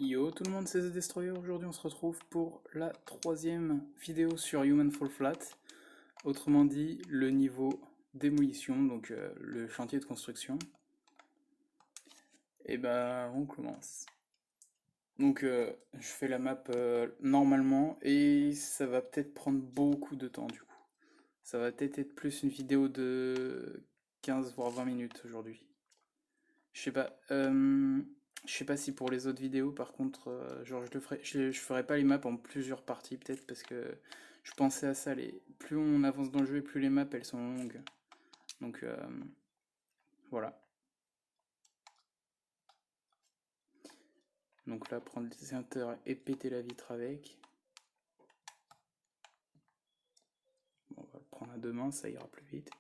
Yo tout le monde, c'est The Destroyer. Aujourd'hui on se retrouve pour la troisième vidéo sur Human Fall Flat. Autrement dit, le niveau démolition, donc le chantier de construction. Et ben on commence. Donc je fais la map normalement et ça va peut-être prendre beaucoup de temps du coup. Ça va peut-être être plus une vidéo de 15 voire 20 minutes aujourd'hui. Je sais pas. Je sais pas si pour les autres vidéos, par contre, genre je ferai pas les maps en plusieurs parties peut-être parce que je pensais à ça. Plus on avance dans le jeu et plus les maps elles sont longues. Donc voilà. Donc là, prendre le dessinateur et péter la vitre avec. Bon, on va le prendre à deux mains, ça ira plus vite.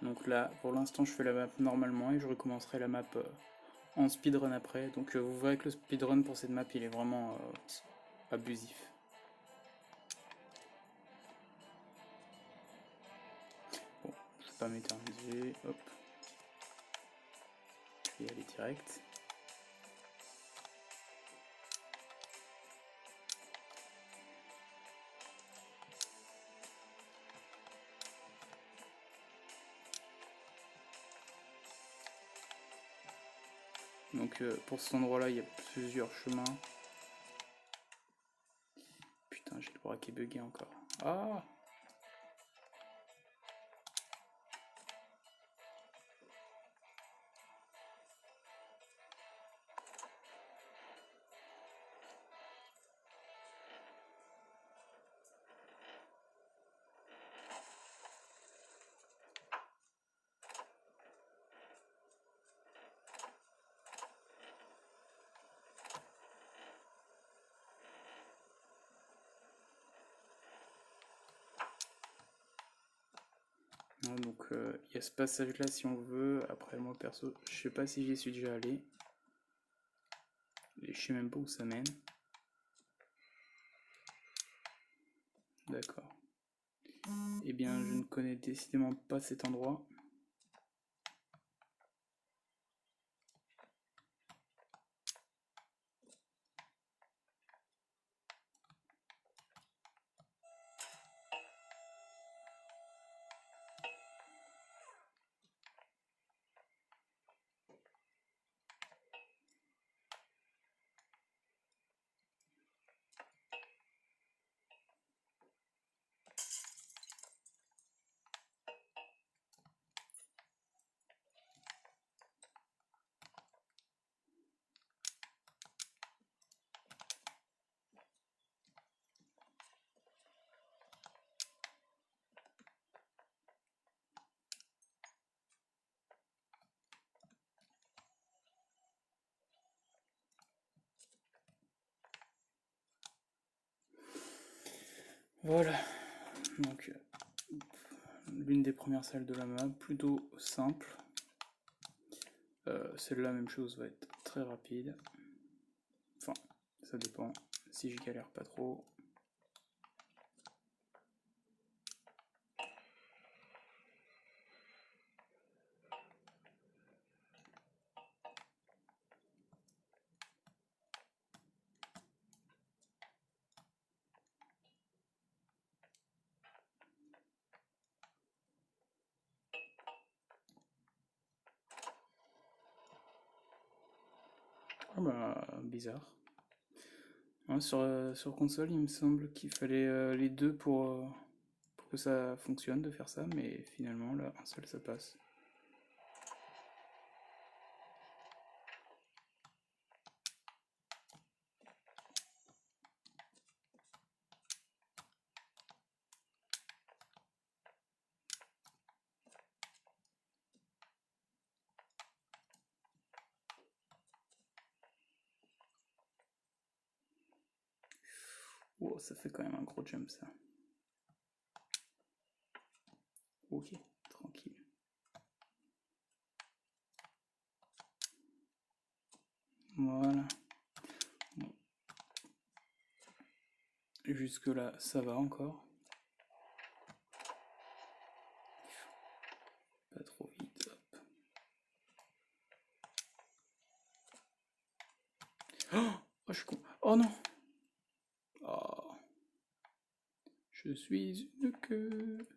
Donc là, pour l'instant, je fais la map normalement et je recommencerai la map en speedrun après. Donc vous verrez que le speedrun pour cette map, il est vraiment abusif. Bon, je vais pas m'éterniser, hop. Je vais y aller direct. Donc pour cet endroit-là, il y a plusieurs chemins. Putain, j'ai le bras qui est bugué encore. Ah! Donc il y a ce passage-là si on veut. Après, moi perso, je sais pas si j'y suis déjà allé. Et je sais même pas où ça mène. D'accord. Eh bien, je ne connais décidément pas cet endroit. Voilà. Donc l'une des premières salles de la map, plutôt simple. Celle-là, même chose, va être très rapide. Enfin, ça dépend. Si je galère pas trop. Ah bah, bizarre. Hein, sur console, il me semble qu'il fallait les deux pour que ça fonctionne de faire ça, mais finalement, là, un seul, ça passe. Wow, ça fait quand même un gros jump, ça. Ok, tranquille. Voilà. Bon. Jusque là, ça va encore. Pas trop vite. Hop. Oh, je suis con. Oh non. Oh. Je suis une queue.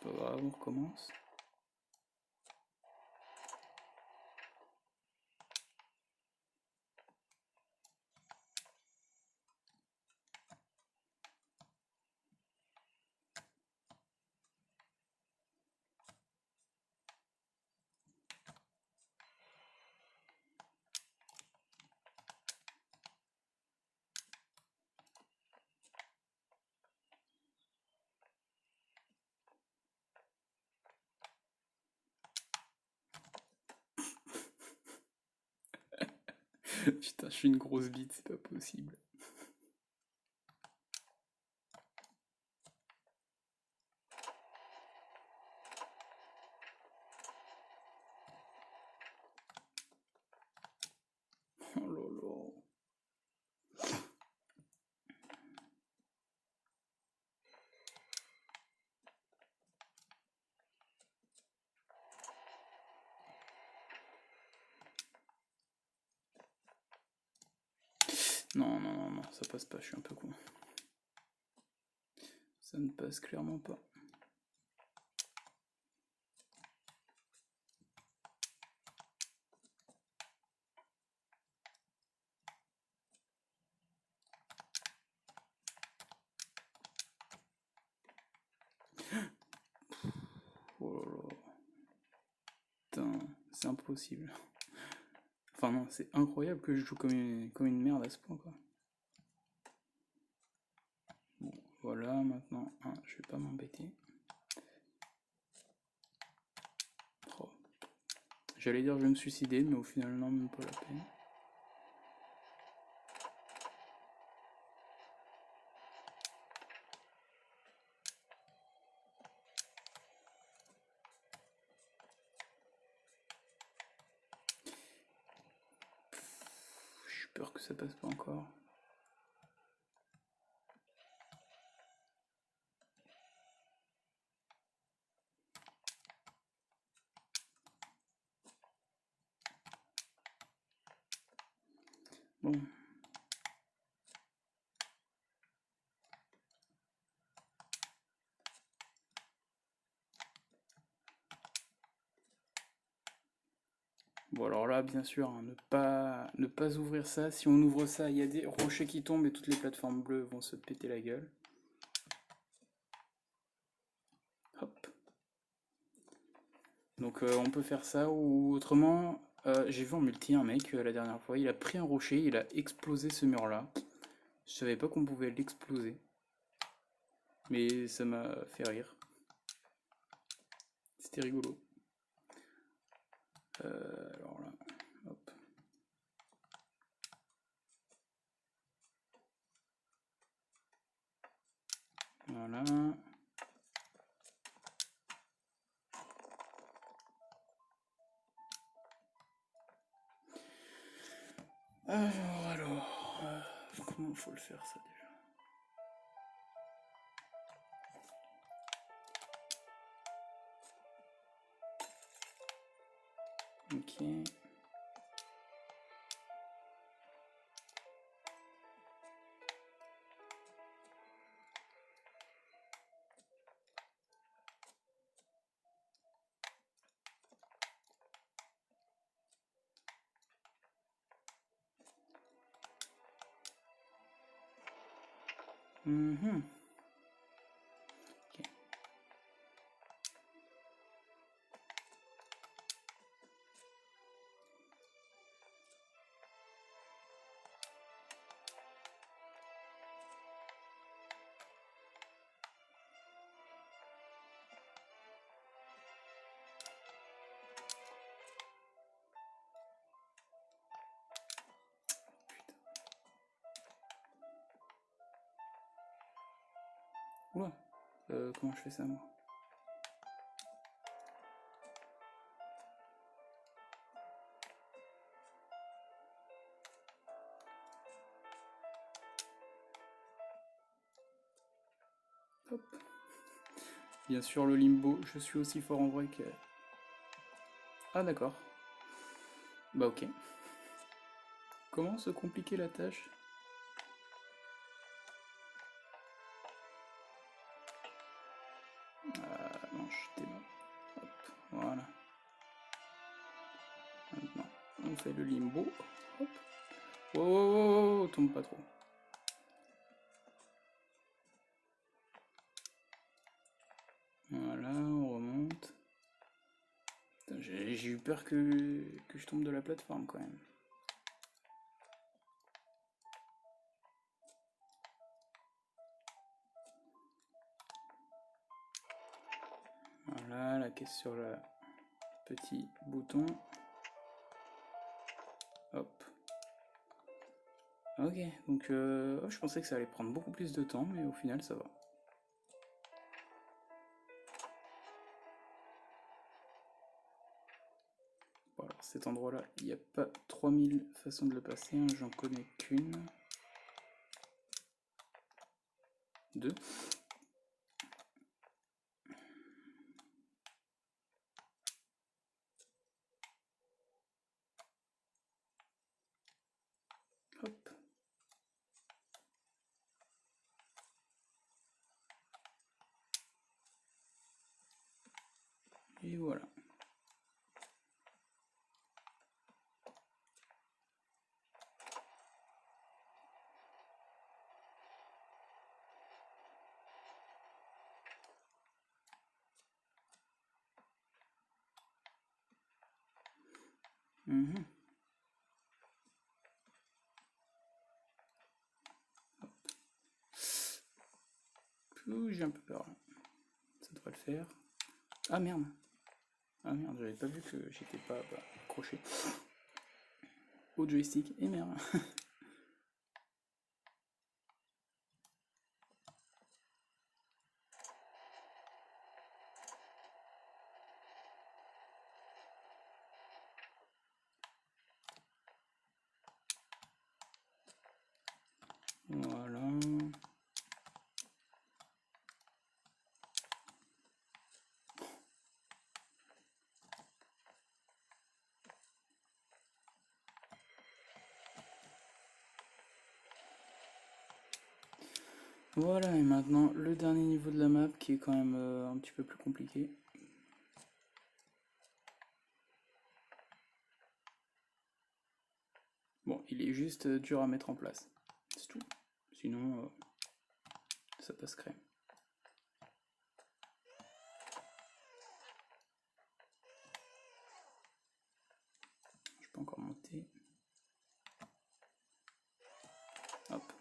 Pas grave, on recommence. Putain, je suis une grosse bite, c'est pas possible. Oh lolo. Non, non, non, non, ça passe pas, je suis un peu con. Ça ne passe clairement pas. Oh là là. Putain, c'est impossible. Enfin non, c'est incroyable que je joue comme une merde à ce point, quoi. Bon, voilà, maintenant, hein, je vais pas m'embêter. Oh. J'allais dire je vais me suicider, mais au final, non, même pas la peine. J'ai peur que ça passe pas encore. Bon. Bon alors là, bien sûr, hein, ne pas ouvrir ça. Si on ouvre ça, il y a des rochers qui tombent et toutes les plateformes bleues vont se péter la gueule. Hop. Donc on peut faire ça ou autrement, j'ai vu en multi un mec la dernière fois, il a pris un rocher, il a explosé ce mur-là. Je savais pas qu'on pouvait l'exploser, mais ça m'a fait rire. C'était rigolo. Alors là, hop. Voilà. Comment faut le faire ça déjà? Ok. Mhm. Ok. Oula, comment je fais ça moi? Hop. Bien sûr, le limbo, je suis aussi fort en vrai que... Ah d'accord. Bah ok. Comment se compliquer la tâche? Ah non, j'étais bon. Hop, voilà. Maintenant, on fait le limbo. Hop. Wow, wow, wow, wow, tombe pas trop. Voilà, on remonte. J'ai eu peur que je tombe de la plateforme quand même. Voilà, la caisse sur le petit bouton. Hop. Ok, donc je pensais que ça allait prendre beaucoup plus de temps, mais au final ça va. Voilà, cet endroit-là, il n'y a pas 3000 façons de le passer, hein, j'en connais qu'une. Deux. Hop. Et voilà. Mhm. Ouh, j'ai un peu peur là. Ça devrait le faire. Ah merde. Ah merde, j'avais pas vu que j'étais pas accroché au joystick. Et merde. Voilà. Voilà, et maintenant le dernier niveau de la map qui est quand même un petit peu plus compliqué. Bon, il est juste dur à mettre en place. C'est tout. Sinon, ça passe crème. Je peux encore monter. Hop.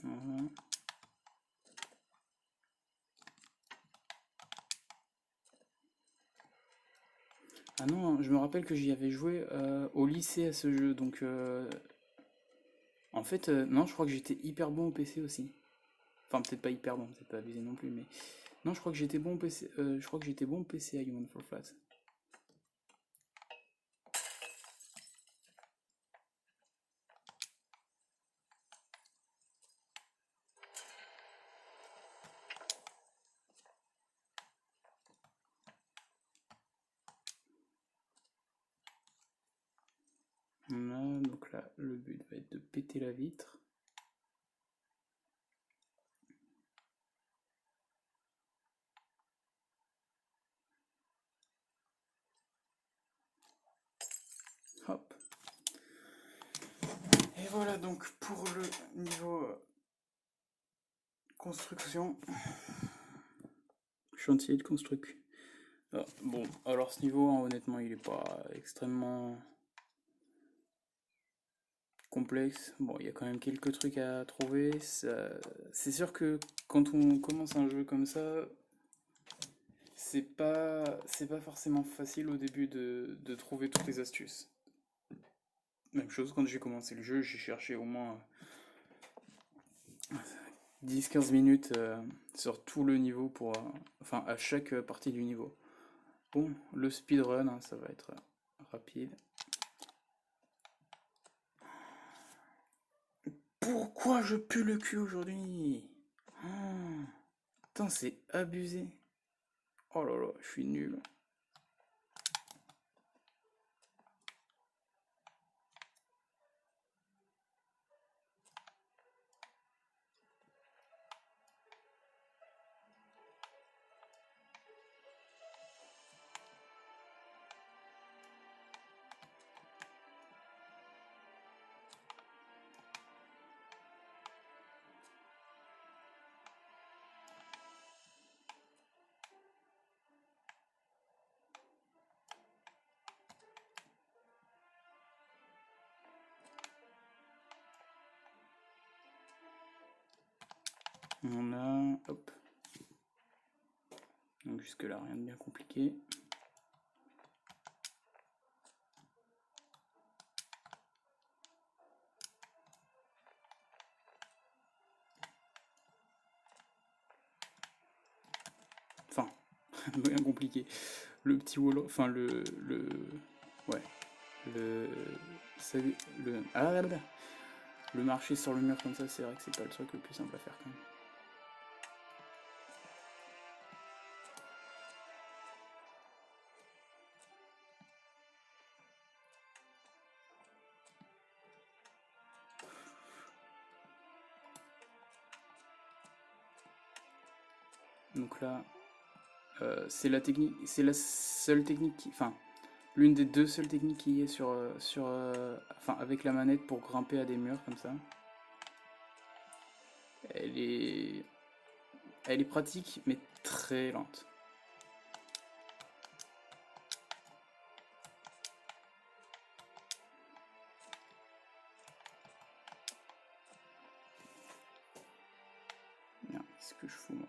Voilà. Ah non, je me rappelle que j'y avais joué au lycée à ce jeu, donc en fait, non, je crois que j'étais hyper bon au PC aussi. Enfin, peut-être pas hyper bon, peut-être pas abusé non plus, mais non, je crois que j'étais bon au PC. Je crois que j'étais bon au PC à Human Fall Flat. Voilà, donc là, le but va être de péter la vitre. Hop. Et voilà donc pour le niveau construction. Chantier de construction. Ah, bon, alors ce niveau, hein, honnêtement, il est pas extrêmement complexe. Bon, il y a quand même quelques trucs à trouver. C'est sûr que quand on commence un jeu comme ça, c'est pas forcément facile au début de trouver toutes les astuces. Même chose quand j'ai commencé le jeu, j'ai cherché au moins 10-15 minutes sur tout le niveau pour, enfin à chaque partie du niveau. Bon, le speedrun, hein, ça va être rapide. Pourquoi je pue le cul aujourd'hui? Putain, c'est abusé. Oh là là, je suis nul. On a... Hop. Donc jusque là, rien de bien compliqué. Enfin, rien compliqué. Le petit wall... Enfin, ouais. Le... Ah là là. Le marcher sur le mur comme ça, c'est vrai que c'est pas le truc le plus simple à faire quand même. Donc là, c'est la technique, c'est la seule technique enfin, l'une des deux seules techniques qui est enfin, avec la manette pour grimper à des murs comme ça. Elle est, elle est pratique, mais très lente. Merde, qu'est-ce que je fous moi?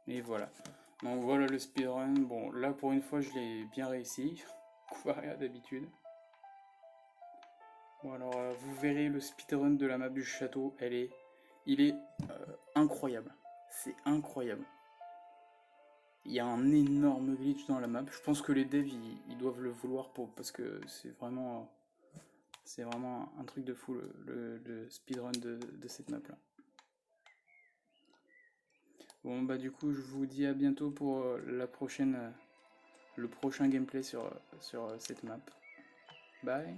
Et voilà. Donc voilà le speedrun. Bon, là pour une fois, je l'ai bien réussi, comparé à d'habitude. Bon alors, vous verrez le speedrun de la map du château. Il est incroyable. C'est incroyable. Il y a un énorme glitch dans la map. Je pense que les devs ils doivent le vouloir parce que c'est vraiment un truc de fou le speedrun de cette map là. Bon bah du coup je vous dis à bientôt pour le prochain gameplay sur cette map. Bye.